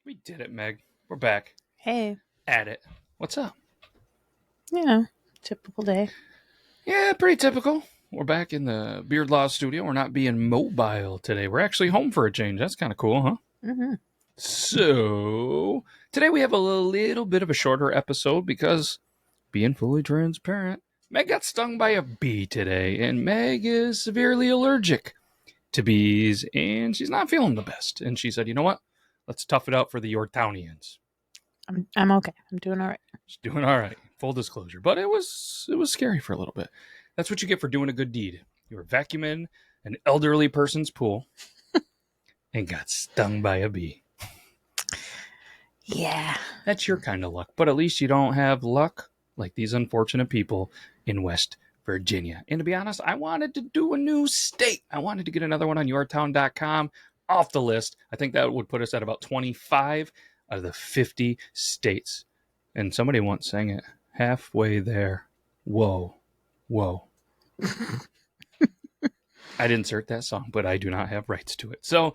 We did it, Meg. We're back Hey, at it. What's up? typical day. Yeah, pretty typical. We're back in the Beard Law studio. We're not being mobile today. We're actually home for a change. That's kind of cool, huh? Mm-hmm. So, today we have a little bit of a shorter episode because, being fully transparent, Meg got stung by a bee today, and Meg is severely allergic to bees, and she's not feeling the best. And she said, you know what? Let's tough it out for the Yorktownians. I'm okay. I'm doing all right. She's doing all right. Full disclosure. But it was scary for a little bit. That's what you get for doing a good deed. You were vacuuming an elderly person's pool and got stung by a bee. Yeah. That's your kind of luck. But at least you don't have luck like these unfortunate people in West Virginia. And to be honest, I wanted to do a new state. I wanted to get another one on yourtown.com off the list. I think that would put us at about 25 out of the 50 states. And somebody once sang it, halfway there. Whoa. I'd insert that song, but I do not have rights to it. So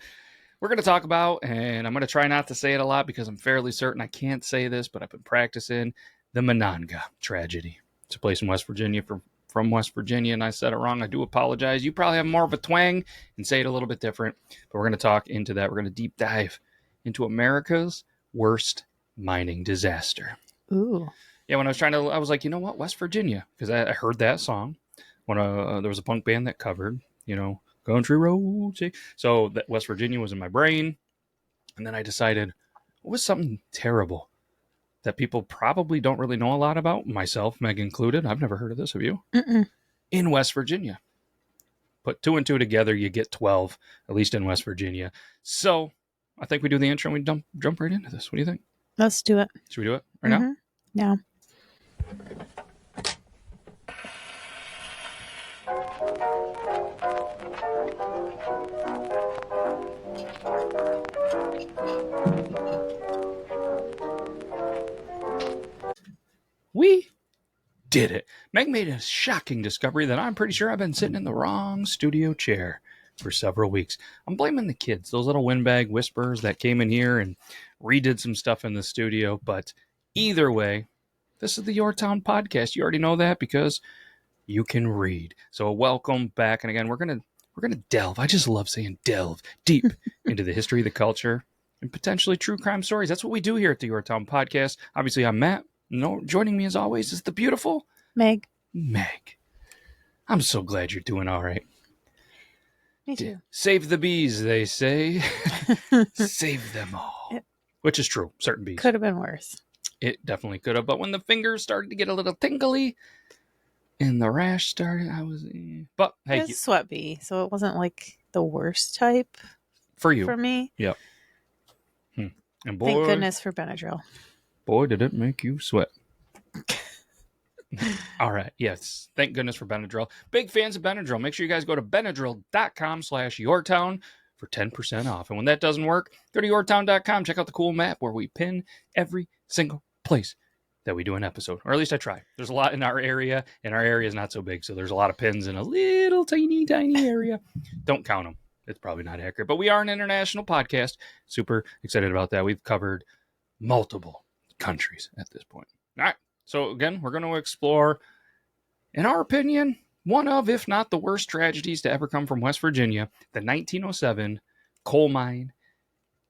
we're going to talk about, and I'm going to try not to say it a lot because I'm fairly certain I can't say this, but I've been practicing, the Monongah tragedy. It's a place in West Virginia from West Virginia, and I said it wrong. I do apologize. You probably have more of a twang and say it a little bit different, but we're going to talk into that. We're going to deep dive into America's worst mining disaster. Ooh. Yeah, when I was like, you know what, West Virginia, because I heard that song when there was a punk band that covered, Country Roads. So that West Virginia was in my brain, and then I decided, what was something terrible that people probably don't really know a lot about, myself, Meg included. I've never heard of this. Have you? Mm-mm. In West Virginia. Put 2 and 2 together, you get 12, at least in West Virginia. So I think we do the intro and we jump right into this. What do you think? Let's do it. Should we do it right now? Yeah. We did it. Meg made a shocking discovery that I'm pretty sure I've been sitting in the wrong studio chair for several weeks. I'm blaming the kids, those little windbag whisperers that came in here and redid some stuff in the studio. But either way, this is the Your Town podcast. You already know that because you can read. So welcome back. And again, we're gonna delve. I just love saying delve deep into the history, the culture, and potentially true crime stories. That's what we do here at the Your Town podcast. Obviously, I'm Matt. No, joining me as always is the beautiful Meg. I'm so glad you're doing all right. Me too. Save the bees, they say. Save them all. Which is true. Certain bees. Could have been worse. It definitely could have. But when the fingers started to get a little tingly and the rash started, I was... But hey. It's a sweat bee, so it wasn't like the worst type. For you. For me. Yep. And boy... Thank goodness for Benadryl. Boy, did it make you sweat. All right. Yes. Thank goodness for Benadryl. Big fans of Benadryl. Make sure you guys go to Benadryl.com/yourtown for 10% off. And when that doesn't work, go to yourtown.com. Check out the cool map where we pin every single place that we do an episode. Or at least I try. There's a lot in our area, and our area is not so big. So there's a lot of pins in a little tiny area. Don't count them. It's probably not accurate. But we are an international podcast. Super excited about that. We've covered multiple countries at this point. All right. So again, we're going to explore, in our opinion, one of, if not the worst tragedies to ever come from West Virginia, the 1907 coal mine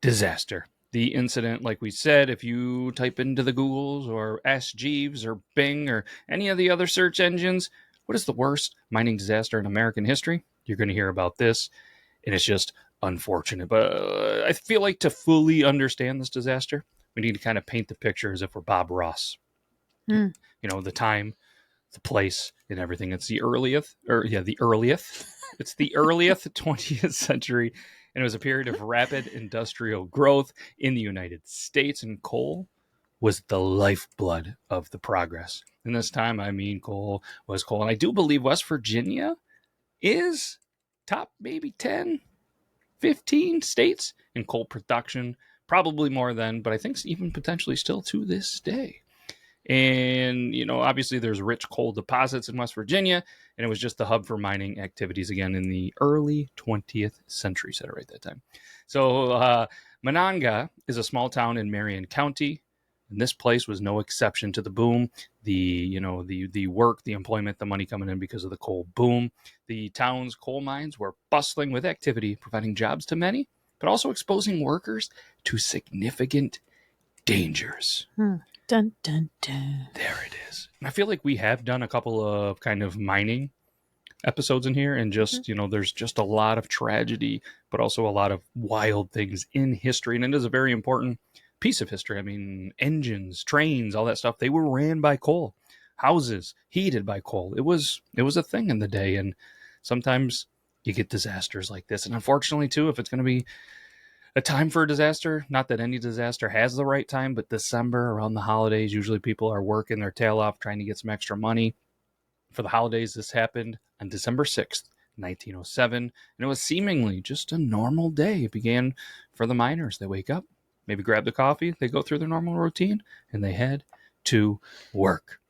disaster. The incident, like we said, if you type into the Googles or Ask Jeeves or Bing or any of the other search engines, what is the worst mining disaster in American history? You're going to hear about this, and it's just unfortunate. But I feel like to fully understand this disaster, we need to kind of paint the picture as if we're Bob Ross. The time, the place, and everything. It's the earliest. It's the earliest 20th century, and it was a period of rapid industrial growth in the United States, and coal was the lifeblood of the progress. And this time, I mean, coal was coal. And I do believe West Virginia is top maybe 10, 15 states in coal production. Probably more than, but I think even potentially still to this day. And, obviously there's rich coal deposits in West Virginia, and it was just the hub for mining activities again in the early 20th century. Said it right that time. So Monongah is a small town in Marion County, and this place was no exception to the boom. The work, the employment, the money coming in because of the coal boom. The town's coal mines were bustling with activity, providing jobs to many, but also exposing workers to significant dangers. Dun, dun, dun. There it is. And I feel like we have done a couple of kind of mining episodes in here, and just there's just a lot of tragedy, but also a lot of wild things in history, and it is a very important piece of history. I mean, engines, trains, all that stuff, they were ran by coal. Houses heated by coal. It was a thing in the day, and sometimes you get disasters like this. And unfortunately too, if it's going to be a time for a disaster, not that any disaster has the right time, but December around the holidays, usually people are working their tail off trying to get some extra money. For the holidays, this happened on December 6th, 1907, and it was seemingly just a normal day. It began for the miners. They wake up, maybe grab the coffee, they go through their normal routine, and they head to work.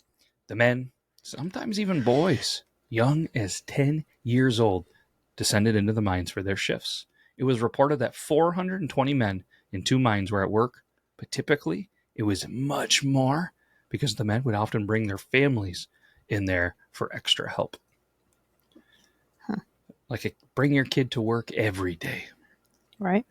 The men, sometimes even boys, young as 10 years old, descended into the mines for their shifts. It was reported that 420 men in 2 mines were at work, but typically it was much more because the men would often bring their families in there for extra help. Like, bring your kid to work every day. Right.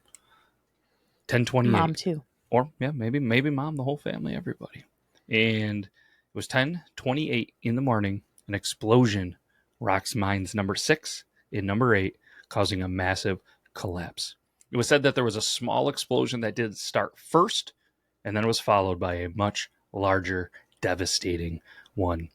10:28. Mom too. Or maybe mom, the whole family, everybody. And it was 10:28 in the morning. An explosion rocks mines number 6 and number 8, causing a massive collapse. It was said that there was a small explosion that did start first, and then it was followed by a much larger, devastating one.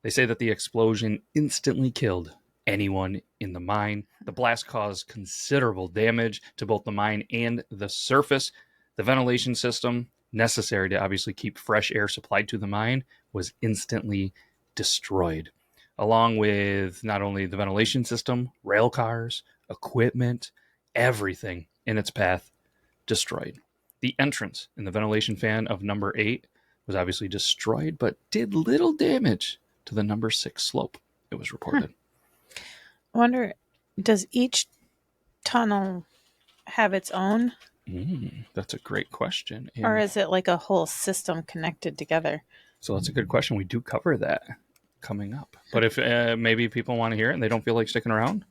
They say that the explosion instantly killed anyone in the mine. The blast caused considerable damage to both the mine and the surface. The ventilation system necessary to obviously keep fresh air supplied to the mine was instantly destroyed, along with not only the ventilation system, rail cars, equipment, everything in its path destroyed. The entrance in the ventilation fan of number 8 was obviously destroyed, but did little damage to the number 6 slope, it was reported. I wonder, does each tunnel have its own? That's a great question. Or is it like a whole system connected together? So that's a good question. We do cover that coming up. But if maybe people want to hear it and they don't feel like sticking around,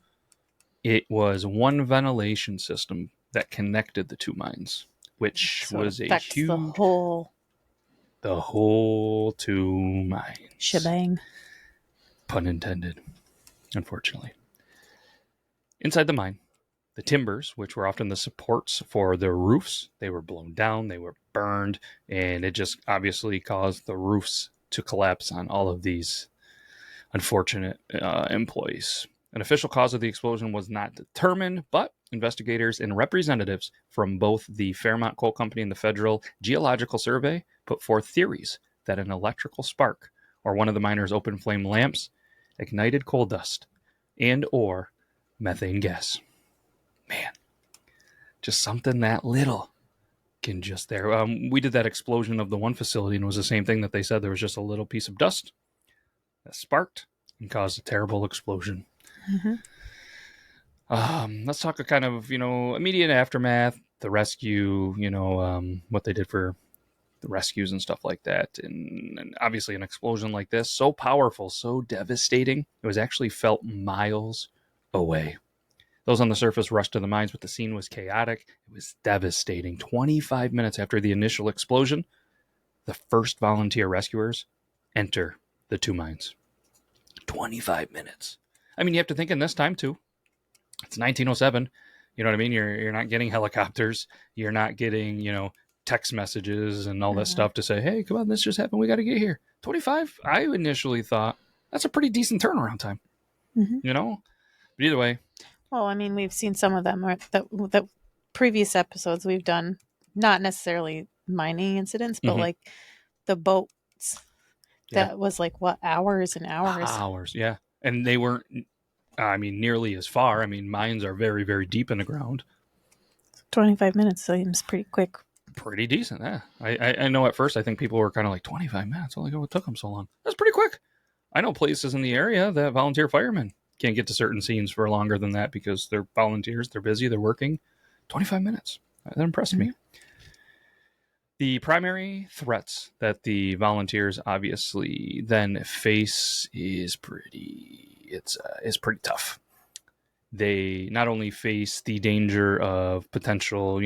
it was one ventilation system that connected the 2 mines, which So was it a affects huge... the whole 2 mines. shebang. Pun intended, unfortunately. Inside the mine, the timbers, which were often the supports for the roofs, they were blown down, they were burned, and it just obviously caused the roofs to collapse on all of these unfortunate employees. An official cause of the explosion was not determined, but investigators and representatives from both the Fairmont Coal Company and the Federal Geological Survey put forth theories that an electrical spark or one of the miners' open flame lamps ignited coal dust and or methane gas. Man, just something that little can just there. We did that explosion of the one facility, and it was the same thing that they said. There was just a little piece of dust that sparked and caused a terrible explosion. Let's talk a kind of, immediate aftermath, the rescue, what they did for the rescues and stuff like that. And obviously an explosion like this, so powerful, so devastating, it was actually felt miles away. Those on the surface rushed to the mines, but the scene was chaotic. It was devastating. 25 minutes after the initial explosion, the first volunteer rescuers enter the 2 mines. 25 minutes. I mean, you have to think in this time, too. It's 1907. You know what I mean? You're not getting helicopters. You're not getting, text messages and all that stuff to say, hey, come on, this just happened. We got to get here. 25, I initially thought that's a pretty decent turnaround time. But either way. Well, I mean, we've seen some of them. The previous episodes we've done, not necessarily mining incidents, but like the boats. That was like, what, hours and hours? Hours, yeah. And they weren't, nearly as far. I mean, mines are very, very deep in the ground. 25 minutes seems pretty quick. Pretty decent, yeah. I know at first I think people were kind of like, 25 minutes? Well, what took them so long? That's pretty quick. I know places in the area that volunteer firemen can't get to certain scenes for longer than that because they're volunteers, they're busy, they're working. 25 minutes. That impressed me. The primary threats that the volunteers obviously then face is pretty tough. They not only face the danger of potential,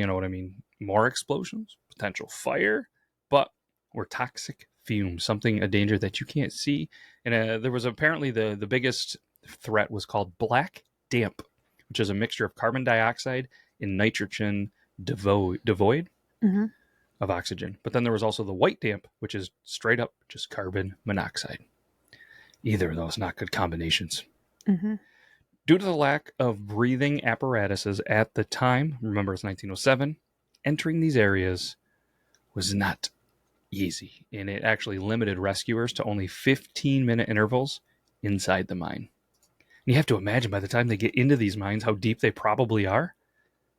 more explosions, potential fire, but or toxic fumes, a danger that you can't see. And there was apparently the biggest threat was called black damp, which is a mixture of carbon dioxide and nitrogen devoid of oxygen. But then there was also the white damp, which is straight up just carbon monoxide. Either of those not good combinations. Due to the lack of breathing apparatuses at the time, remember it's 1907, entering these areas was not easy, and it actually limited rescuers to only 15-minute intervals inside the mine. And you have to imagine by the time they get into these mines how deep they probably are.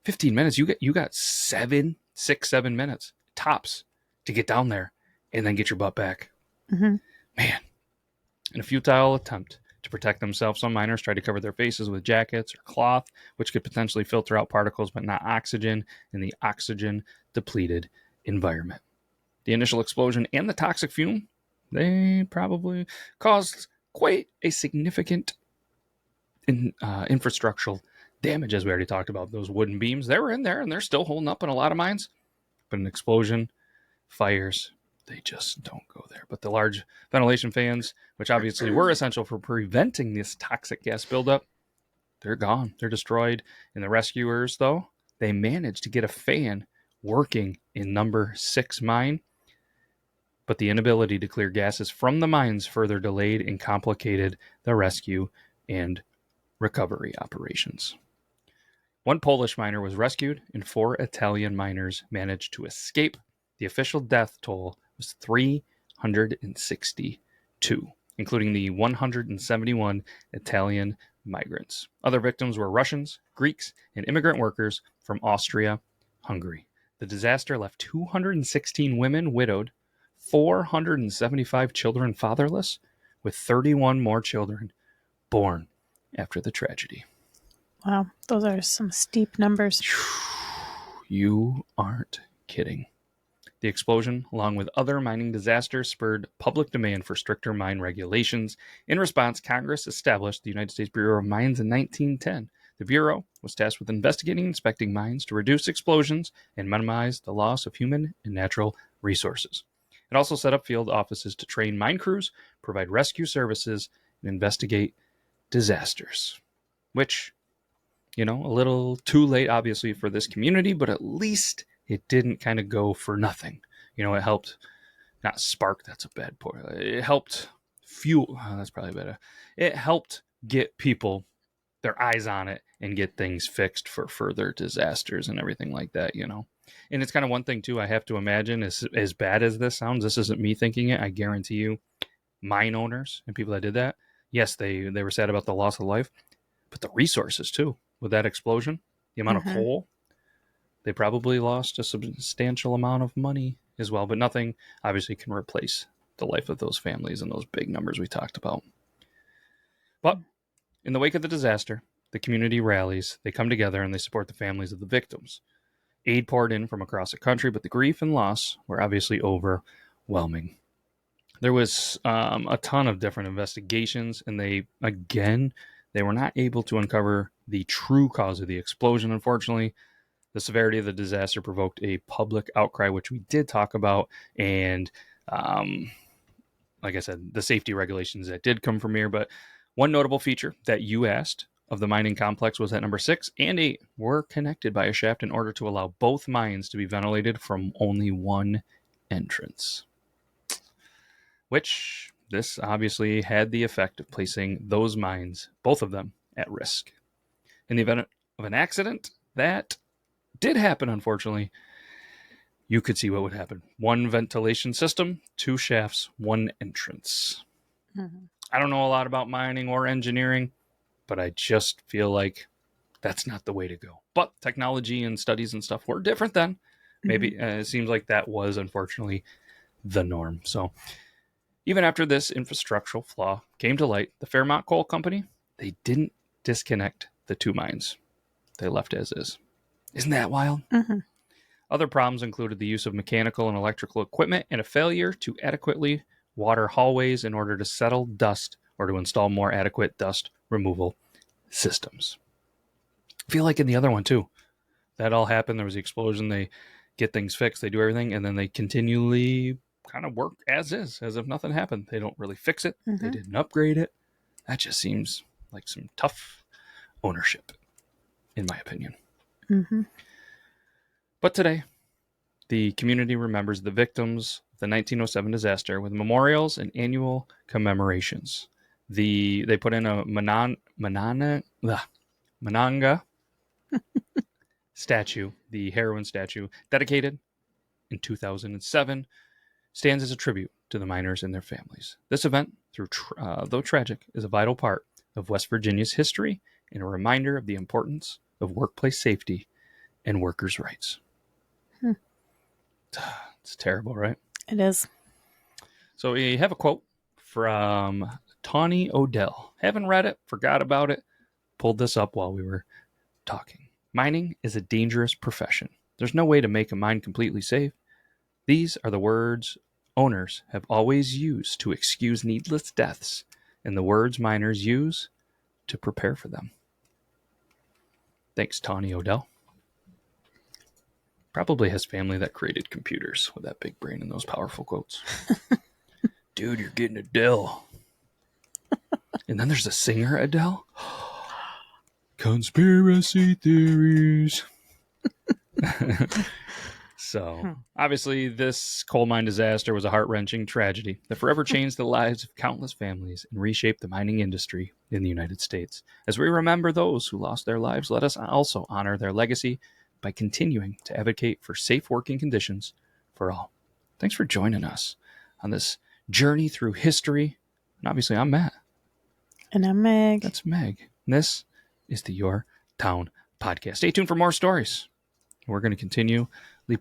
15 minutes, you got 7 minutes tops to get down there and then get your butt back. Man, in a futile attempt to protect themselves, some miners tried to cover their faces with jackets or cloth, which could potentially filter out particles but not oxygen in the oxygen-depleted environment. The initial explosion and the toxic fume, they probably caused quite a significant infrastructural damage, as we already talked about. Those wooden beams, they were in there, and they're still holding up in a lot of mines. But an explosion, fires, they just don't go there. But the large ventilation fans, which obviously were essential for preventing this toxic gas buildup, they're gone. They're destroyed. And the rescuers, though, they managed to get a fan working in number 6 mine. But the inability to clear gases from the mines further delayed and complicated the rescue and recovery operations. 1 Polish miner was rescued, and 4 Italian miners managed to escape. The official death toll was 362, including the 171 Italian migrants. Other victims were Russians, Greeks, and immigrant workers from Austria, Hungary. The disaster left 216 women widowed, 475 children fatherless, with 31 more children born after the tragedy. Wow, those are some steep numbers. You aren't kidding. The explosion, along with other mining disasters, spurred public demand for stricter mine regulations. In response, Congress established the United States Bureau of Mines in 1910. The Bureau was tasked with investigating and inspecting mines to reduce explosions and minimize the loss of human and natural resources. It also set up field offices to train mine crews, provide rescue services, and investigate disasters. Which, a little too late, obviously, for this community, but at least it didn't kind of go for nothing. It helped, not spark, that's a bad point. It helped fuel, that's probably better. It helped get people their eyes on it and get things fixed for further disasters and everything like that, And it's kind of one thing, too, I have to imagine, as bad as this sounds, this isn't me thinking it, I guarantee you, mine owners and people that did that, yes, they were sad about the loss of life, but the resources, too. With that explosion, the amount of coal, they probably lost a substantial amount of money as well. But nothing, obviously, can replace the life of those families and those big numbers we talked about. But in the wake of the disaster, the community rallies. They come together and they support the families of the victims. Aid poured in from across the country, but the grief and loss were obviously overwhelming. There was a ton of different investigations, and they were not able to uncover the true cause of the explosion, unfortunately. The severity of the disaster provoked a public outcry, which we did talk about, and like I said, the safety regulations that did come from here. But one notable feature that you asked of the mining complex was that number 6 and 8 were connected by a shaft in order to allow both mines to be ventilated from only one entrance. Which this obviously had the effect of placing those mines, both of them, at risk. In the event of an accident that did happen, unfortunately, you could see what would happen. 1 ventilation system, 2 shafts, 1 entrance. I don't know a lot about mining or engineering, but I just feel like that's not the way to go. But technology and studies and stuff were different then. Maybe it seems like that was, unfortunately, the norm. So even after this infrastructural flaw came to light, the Fairmont Coal Company, they didn't disconnect the 2 mines. They left as is. Isn't that wild? Other problems included the use of mechanical and electrical equipment and a failure to adequately water hallways in order to settle dust or to install more adequate dust removal systems. I feel like in the other one too, that all happened. There was the explosion. They get things fixed. They do everything, and then they continually kind of work as is, as if nothing happened. They don't really fix it. Mm-hmm. They didn't upgrade it. That just seems like some tough ownership, in my opinion. Mm-hmm. But today, the community remembers the victims of the 1907 disaster with memorials and annual commemorations. They put in a Monongah statue, the heroine statue, dedicated in 2007, stands as a tribute to the miners and their families. This event, though tragic, is a vital part of West Virginia's history and a reminder of the importance of workplace safety and workers' rights. It's terrible, right? It is. So we have a quote from Tawny Odell. Haven't read it, forgot about it, pulled this up while we were talking. Mining is a dangerous profession. There's no way to make a mine completely safe. These are the words owners have always used to excuse needless deaths, and the words miners use to prepare for them. Thanks, Tawny Odell. Probably has family that created computers with that big brain and those powerful quotes. Dude, you're getting Adele. And then there's a singer, Adele. Conspiracy theories. So, obviously, this coal mine disaster was a heart-wrenching tragedy that forever changed the lives of countless families and reshaped the mining industry in the United States. As we remember those who lost their lives, let us also honor their legacy by continuing to advocate for safe working conditions for all. Thanks for joining us on this journey through history. And obviously, I'm Matt. And I'm Meg. That's Meg. And this is the Your Town Podcast. Stay tuned for more stories. We're going to continually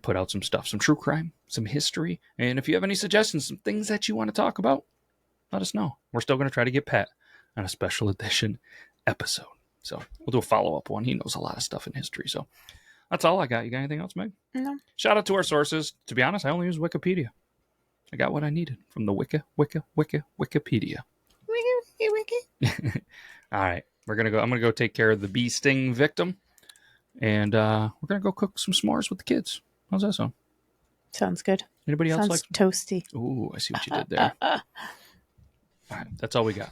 put out some stuff, some true crime, some history. And if you have any suggestions, some things that you want to talk about, let us know. We're still going to try to get Pat on a special edition episode. So we'll do a follow-up one. He knows a lot of stuff in history. So that's all I got. You got anything else, Meg? No. Shout Shout out to our sources. To be honest, I only use Wikipedia. I got what I needed from the Wikipedia. Wiki. All right. I'm going to go take care of the bee sting victim. And we're going to go cook some s'mores with the kids. How's that sound? Sounds good. Anybody else Sounds like? toasty. Ooh, I see what you did there. All right. That's all we got.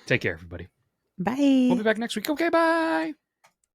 Take care, everybody. Bye. We'll be back next week. Okay, bye.